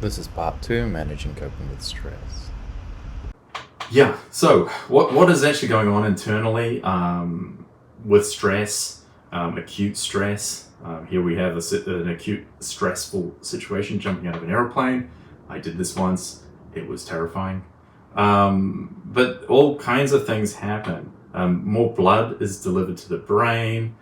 This is part 2, managing coping with stress. Yeah, so what is actually going on internally with stress, acute stress? Here we have an acute stressful situation, jumping out of an airplane. I did this once. It was terrifying. But all kinds of things happen. More blood is delivered to the brain.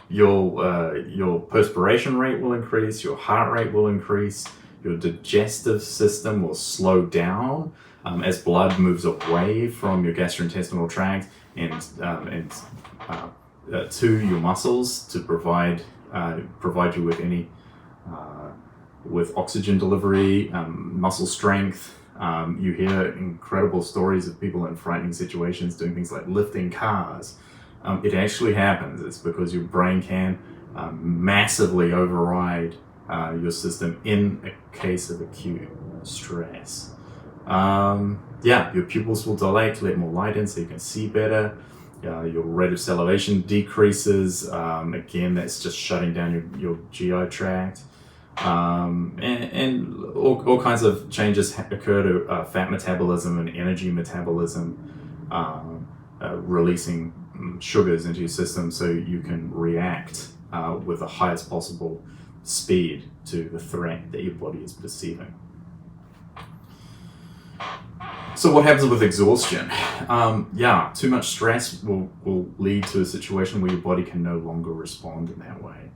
Your perspiration rate will increase, your heart rate will increase, your digestive system will slow down as blood moves away from your gastrointestinal tract and to your muscles to provide you with with oxygen delivery, muscle strength. You hear incredible stories of people in frightening situations doing things like lifting cars. It actually happens. It's because your brain can massively override your system in a case of acute stress. Your pupils will dilate, let more light in so you can see better. Your rate of salivation decreases. Again, that's just shutting down your GI tract. And all kinds of changes occur to fat metabolism and energy metabolism, releasing sugars into your system so you can react with the highest possible speed to the threat that your body is perceiving. So what happens with exhaustion? Too much stress will lead to a situation where your body can no longer respond in that way.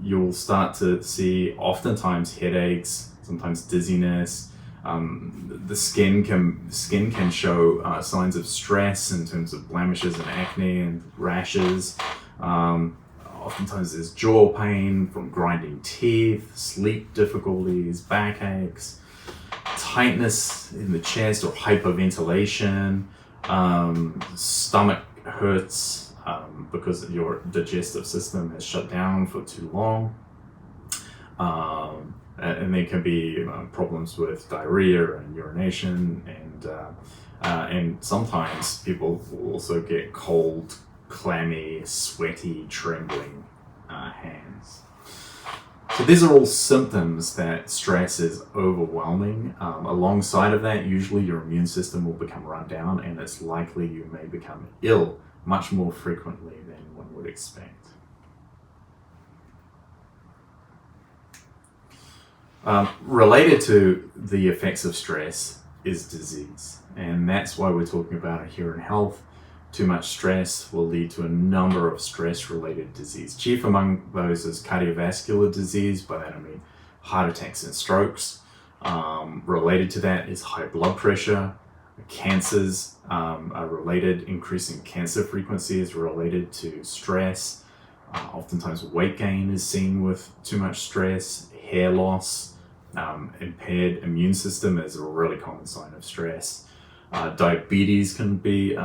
You'll start to see oftentimes headaches, sometimes dizziness. The skin can show signs of stress in terms of blemishes and acne and rashes. Oftentimes there's jaw pain from grinding teeth, sleep difficulties, backaches, tightness in the chest or hyperventilation, stomach hurts because your digestive system has shut down for too long. And there can be problems with diarrhea and urination, and sometimes people will also get cold, clammy, sweaty, trembling hands. So these are all symptoms that stress is overwhelming. Alongside of that, usually your immune system will become run down, and it's likely you may become ill much more frequently than one would expect. Related to the effects of stress is disease, and that's why we're talking about it here in health. Too much stress will lead to a number of stress-related disease. Chief among those is cardiovascular disease. By that I mean heart attacks and strokes. Related to that is high blood pressure. Cancers are related. Increasing cancer frequency is related to stress. Oftentimes weight gain is seen with too much stress. Hair loss, impaired immune system is a really common sign of stress. Diabetes can be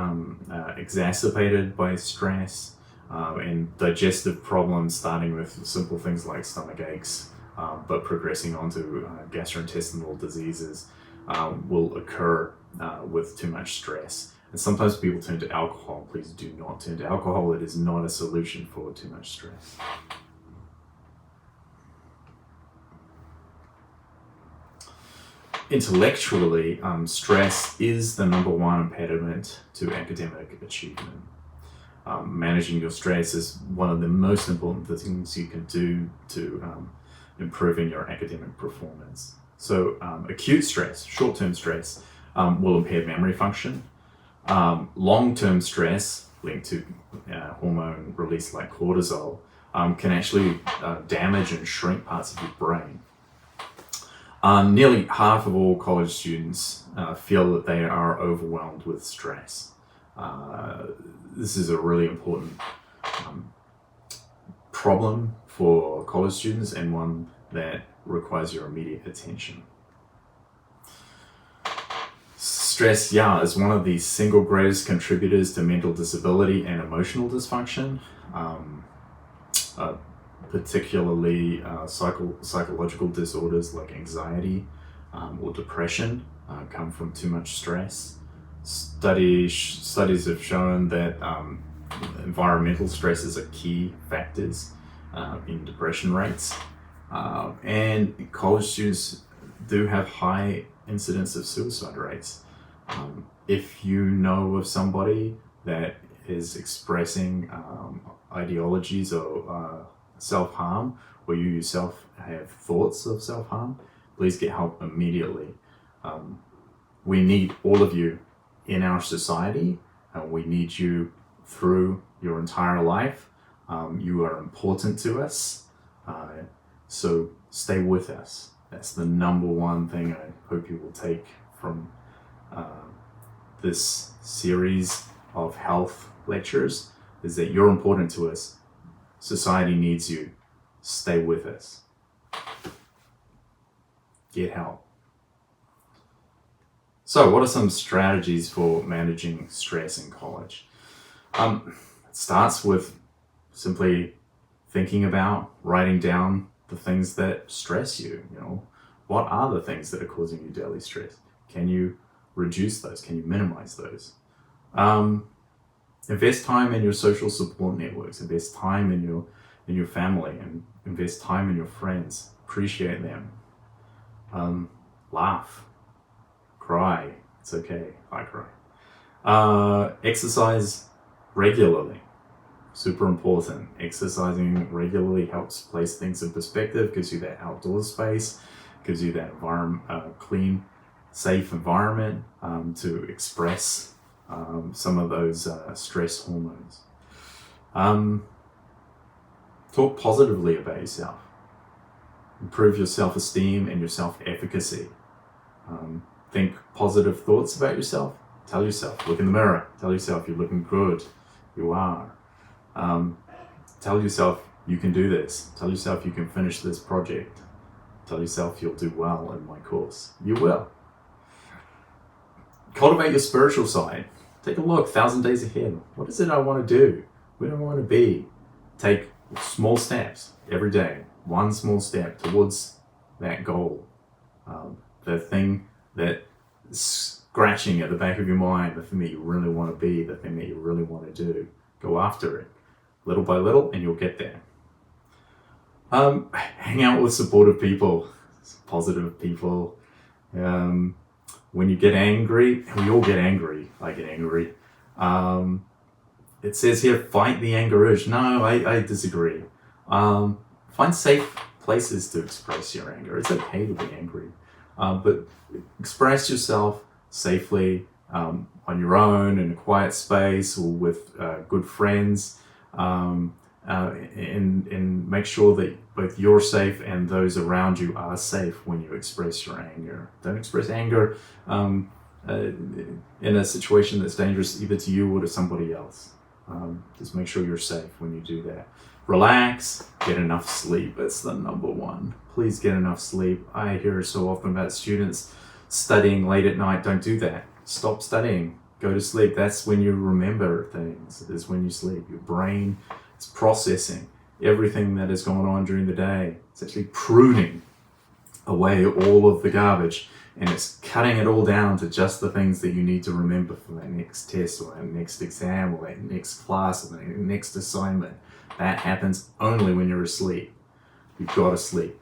exacerbated by stress, and digestive problems starting with simple things like stomach aches, but progressing onto gastrointestinal diseases will occur with too much stress. And sometimes people turn to alcohol. Please do not turn to alcohol. It is not a solution for too much stress. Intellectually, stress is the number one impediment to academic achievement. Managing your stress is one of the most important things you can do to improving your academic performance. So acute stress, short-term stress, will impair memory function. Long-term stress linked to hormone release like cortisol can actually damage and shrink parts of your brain. Nearly half of all college students feel that they are overwhelmed with stress. This is a really important problem for college students, and one that requires your immediate attention. Stress, is one of the single greatest contributors to mental disability and emotional dysfunction. Particularly psychological disorders like anxiety or depression come from too much stress. Studies have shown that environmental stresses are key factors in depression rates. And college students do have high incidence of suicide rates. If you know of somebody that is expressing ideologies or self-harm, or you yourself have thoughts of self-harm, please get help immediately. We need all of you in our society, and we need you through your entire life. You are important to us, so stay with us. That's the number one thing I hope you will take from this series of health lectures, is that you're important to us. Society needs you. Stay with us. Get help. So, what are some strategies for managing stress in college? It starts with simply thinking about, writing down the things that stress you. What are the things that are causing you daily stress? Can you reduce those? Can you minimize those? Invest time in your social support networks. Invest time in your family, and invest time in your friends. Appreciate them. Laugh. Cry. It's okay. I cry. Exercise regularly. Super important. Exercising regularly helps place things in perspective, gives you that outdoor space, gives you that clean, safe environment to express some of those stress hormones. Talk positively about yourself. Improve your self-esteem and your self-efficacy. Think positive thoughts about yourself. Tell yourself, look in the mirror, tell yourself you're looking good. You are. Tell yourself you can do this. Tell yourself you can finish this project. Tell yourself you'll do well in my course. You will. Cultivate your spiritual side. Take a look, 1,000 days ahead. What is it I want to do? Where do I want to be? Take small steps every day. One small step towards that goal. The thing that is scratching at the back of your mind, the thing that you really want to be, the thing that you really want to do. Go after it, little by little, and you'll get there. Hang out with supportive people, positive people. When you get angry, and we all get angry, I get angry. It says here, fight the anger urge. No, I disagree. Find safe places to express your anger. It's okay to be angry, but express yourself safely on your own in a quiet space or with good friends, and make sure that both you're safe and those around you are safe when you express your anger. Don't express anger in a situation that's dangerous either to you or to somebody else. Just make sure you're safe when you do that. Relax, get enough sleep. It's the number one. Please get enough sleep. I hear so often about students studying late at night. Don't do that. Stop studying. Go to sleep. That's when you remember things, is when you sleep. Your brain is processing everything that is going on during the day. It's actually pruning away all of the garbage, and it's cutting it all down to just the things that you need to remember for that next test or that next exam or that next class or that next assignment. That happens only when you're asleep. You've got to sleep.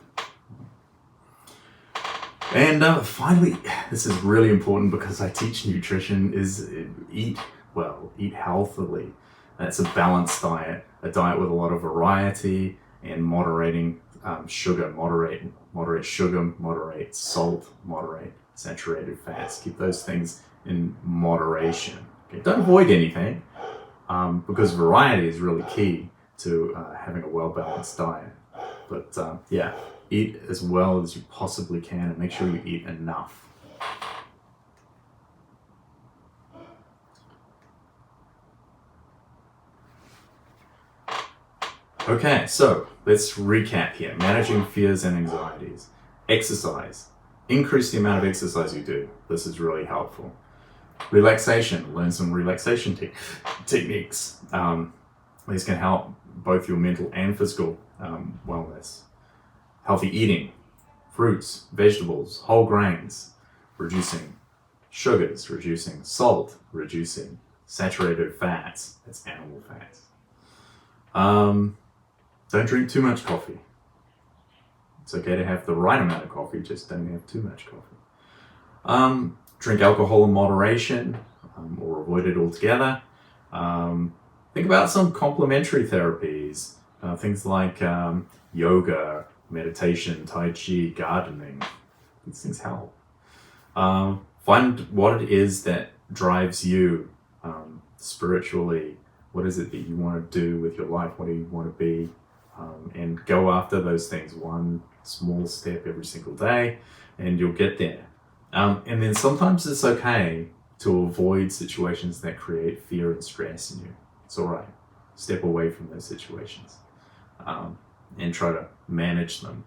And finally, this is really important because I teach nutrition, is eat well, eat healthily. That's a balanced diet, a diet with a lot of variety and moderating sugar, moderate sugar, moderate salt, moderate saturated fats. Keep those things in moderation. Okay? Don't avoid anything, because variety is really key to having a well-balanced diet. But yeah, eat as well as you possibly can and make sure you eat enough. Okay, so let's recap here. Managing fears and anxieties. Exercise. Increase the amount of exercise you do. This is really helpful. Relaxation. Learn some relaxation techniques. These can help both your mental and physical wellness. Healthy eating. Fruits, vegetables, whole grains. Reducing sugars, reducing salt, reducing saturated fats. That's animal fats. Don't drink too much coffee. It's okay to have the right amount of coffee, just don't have too much coffee. Drink alcohol in moderation, or avoid it altogether. Think about some complementary therapies, things like yoga, meditation, tai chi, gardening. These things help. Find what it is that drives you spiritually. What is it that you want to do with your life? What do you want to be? And go after those things one small step every single day, and you'll get there. And then sometimes it's okay to avoid situations that create fear and stress in you. It's all right. Step away from those situations and try to manage them.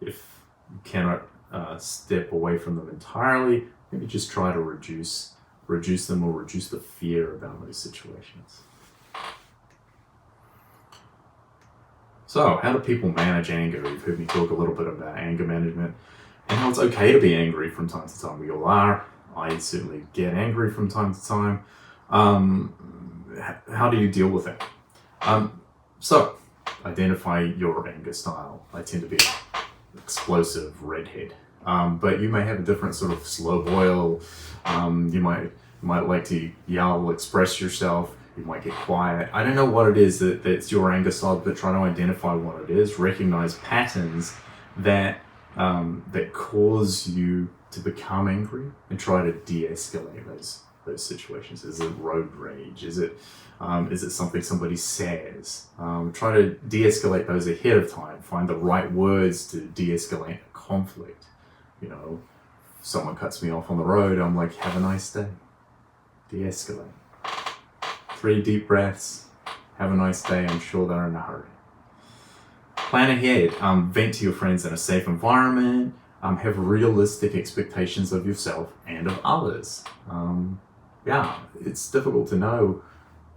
If you cannot step away from them entirely, maybe just try to reduce them or reduce the fear about those situations. So, how do people manage anger? You've heard me talk a little bit about anger management and how it's okay to be angry from time to time. We all are. I certainly get angry from time to time. How do you deal with it? So, identify your anger style. I tend to be an explosive redhead, but you may have a different sort of slow boil. You might like to yell, express yourself. You might get quiet. I don't know what it is that's your anger style, but try to identify what it is. Recognize patterns that cause you to become angry, and try to de-escalate those situations. Is it road rage? Is it something somebody says? Try to de-escalate those ahead of time. Find the right words to de-escalate a conflict. You know, if someone cuts me off on the road, I'm like, have a nice day. De-escalate. 3 deep breaths. Have a nice day. I'm sure they're in a hurry. Plan ahead. Vent to your friends in a safe environment. Have realistic expectations of yourself and of others. It's difficult to know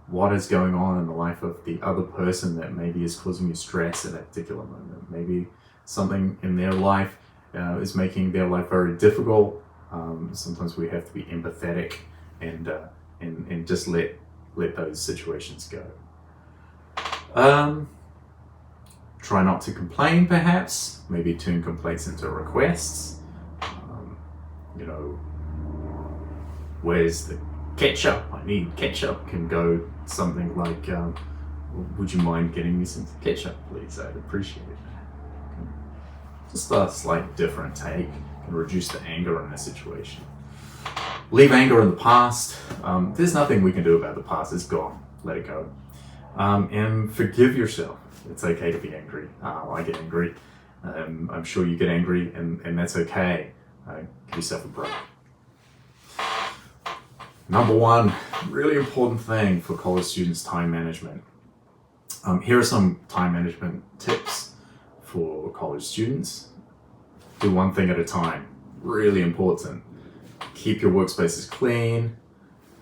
what is going on in the life of the other person that maybe is causing you stress at that particular moment. Maybe something in their life is making their life very difficult. Sometimes we have to be empathetic and just let those situations go. Try not to complain, perhaps. Maybe turn complaints into requests. Where's the ketchup? I need ketchup. Can go something like, would you mind getting me some ketchup, please? I'd appreciate it. Just a slight different take can reduce the anger in a situation. Leave anger in the past. There's nothing we can do about the past. It's gone. Let it go. And forgive yourself. It's okay to be angry. I get angry. I'm sure you get angry, and that's okay. Give yourself a break. Number 1, really important thing for college students, time management. Here are some time management tips for college students. Do one thing at a time. Really important. Keep your workspaces clean.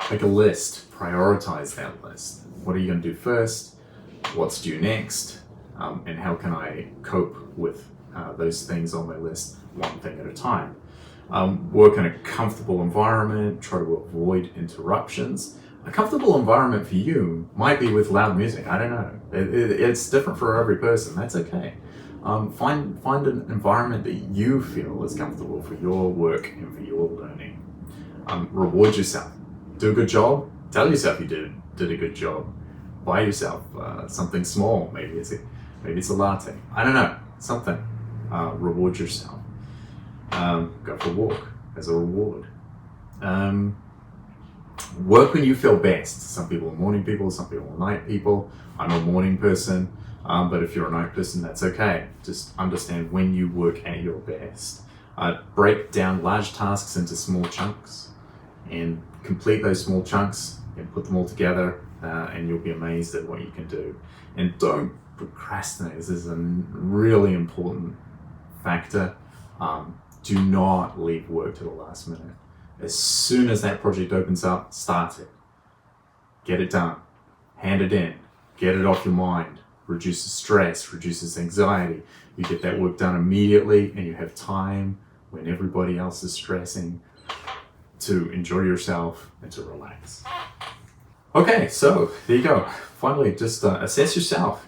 Make a list. Prioritize that list. What are you going to do first? What's due next? And how can I cope with those things on my list one thing at a time? Work in a comfortable environment. Try to avoid interruptions. A comfortable environment for you might be with loud music. I don't know. It's different for every person. That's okay. Find an environment that you feel is comfortable for your work and for your learning. Reward yourself. Do a good job. Tell yourself you did a good job. Buy yourself something small. Maybe it's a latte. I don't know. Something. Reward yourself. Go for a walk as a reward. Work when you feel best. Some people are morning people, some people are night people. I'm a morning person, but if you're a night person, that's okay. Just understand when you work at your best. Break down large tasks into small chunks and complete those small chunks and put them all together, and you'll be amazed at what you can do. And don't procrastinate. This is a really important factor. Do not leave work to the last minute. As soon as that project opens up, start it. Get it done. Hand it in. Get it off your mind. Reduces stress, reduces anxiety. You get that work done immediately, and you have time when everybody else is stressing to enjoy yourself and to relax. Okay, so there you go. Finally, just assess yourself.